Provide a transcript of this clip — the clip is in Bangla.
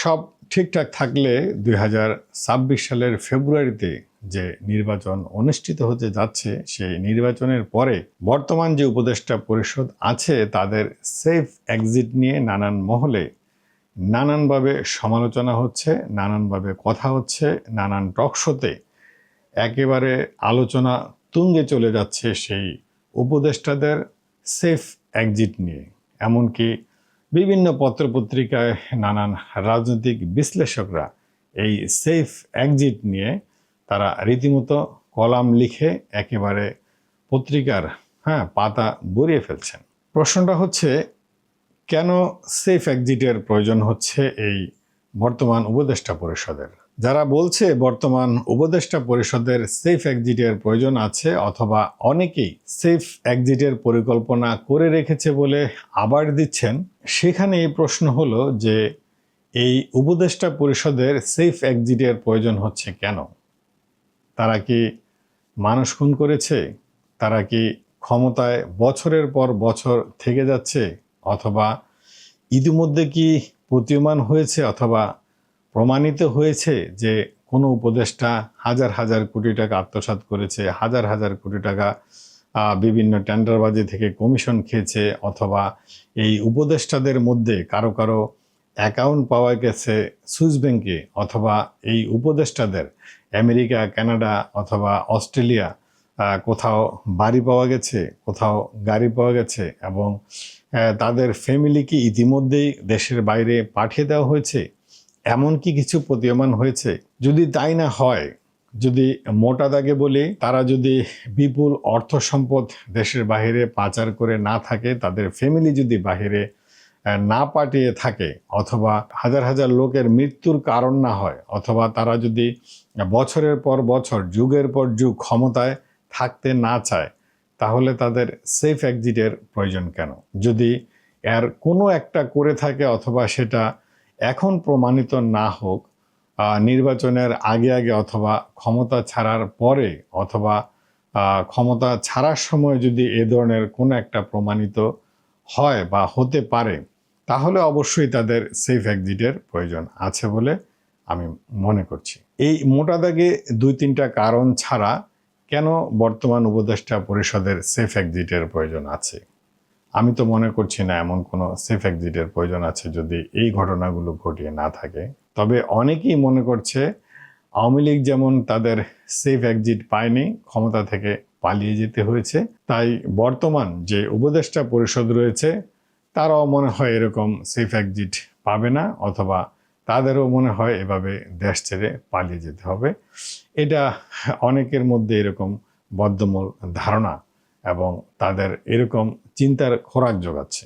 সব ঠিকঠাক থাকলে 2026 সালের ফেব্রুয়ারিতে যে নির্বাচন অনুষ্ঠিত হতে যাচ্ছে সেই নির্বাচনের পরে বর্তমান যে উপদেষ্টা পরিষদ আছে তাদের সেফ এক্সিট নিয়ে নানান মহলে নানানভাবে সমালোচনা হচ্ছে, নানানভাবে কথা হচ্ছে, নানান টকশোতে একেবারে আলোচনা তুঙ্গে চলে যাচ্ছে সেই উপদেষ্টাদের সেফ এক্সিট নিয়ে। এমনকি বিভিন্ন পত্রপত্রিকায় নানান রাজনৈতিক বিশ্লেষকরা এই সেফ এক্সিট নিয়ে তারা রীতিমতো কলাম লিখে একেবারে পত্রিকার পাতা ভরিয়ে ফেলছেন। প্রশ্নটা হচ্ছে, কেন সেফ এক্সিটের প্রয়োজন হচ্ছে এই বর্তমান উপদেষ্টা পরিষদের? যারা বলছে বর্তমান উপদেষ্টা পরিষদের সেফ এক্সিটের প্রয়োজন আছে অথবা অনেকেই সেফ এক্সিটের পরিকল্পনা করে রেখেছে বলে আবার দিচ্ছেন, সেখানে এই প্রশ্ন হলো যে এই উপদেষ্টা পরিষদের সেফ এক্সিটের প্রয়োজন হচ্ছে কেন? তারা কি মানুষ খুন করেছে? তারা কি ক্ষমতায় বছরের পর বছর থেকে যাচ্ছে? অথবা ইতিমধ্যে কি প্রতীয়মান হয়েছে অথবা প্রমাণিত হয়েছে যে কোনো উপদেষ্টা হাজার হাজার কোটি টাকা আত্মসাৎ করেছে, হাজার হাজার কোটি টাকা বিভিন্ন টেন্ডারবাজি থেকে কমিশন খেয়েছে, অথবা এই উপদেষ্টাদের মধ্যে কারো কারো অ্যাকাউন্ট পাওয়া গেছে সুইস ব্যাংকে, অথবা এই উপদেষ্টাদের আমেরিকা, কানাডা অথবা অস্ট্রেলিয়া কোথাও বাড়ি পাওয়া গেছে, কোথাও গাড়ি পাওয়া গেছে, এবং তাদের ফ্যামিলিকে ইতিমধ্যেই দেশের বাইরে পাঠিয়ে দেওয়া হয়েছে, এমন কি কিছু প্রতীয়মান হয়েছে? যদি তাই না হয়, যদি মোটা দাগে বলি, তারা যদি বিপুল অর্থ সম্পদ দেশের বাইরে পাচার করে না থাকে, তাদের ফ্যামিলি যদি বাইরে না পাঠিয়ে থাকে, অথবা হাজার হাজার লোকের মৃত্যুর কারণ না হয়, অথবা তারা যদি বছরের পর বছর, যুগের পর যুগ ক্ষমতায় থাকতে না চায়, তাহলে তাদের সেফ এক্সিটের প্রয়োজন কেন? যদি এর কোনো একটা করে থাকে অথবা সেটা এখন প্রমাণিত না হোক, নির্বাচনের আগে আগে অথবা ক্ষমতা ছাড়ার পরে অথবা ক্ষমতা ছাড়ার সময় যদি এ ধরনের কোনো একটা প্রমাণিত হয় বা হতে পারে, তাহলে অবশ্যই তাদের সেফ এক্সিটের প্রয়োজন আছে বলে আমি মনে করছি। এই মোটা দাগে 2-3টা কারণ ছাড়া কেন বর্তমান উপদেষ্টা পরিষদের সেফ এক্সিটের প্রয়োজন আছে? আমি তো মনে করছি না এমন কোনো সেফ এক্সিটের প্রয়োজন আছে যদি এই ঘটনাগুলো ঘটিয়ে না থাকে। তবে অনেকেই মনে করছে আওয়ামী লীগ যেমন তাদের সেফ এক্সিট পায়নি, ক্ষমতা থেকে পালিয়ে যেতে হয়েছে, তাই বর্তমান যে উপদেষ্টা পরিষদ রয়েছে তারাও মনে হয় এরকম সেফ এক্সিট পাবে না, অথবা তাদেরও মনে হয় এভাবে দেশ ছেড়ে পালিয়ে যেতে হবে। এটা অনেকের মধ্যে এরকম বদ্ধমূল ধারণা এবং তাদের এরকম চিন্তার খোরাক জোগাচ্ছে।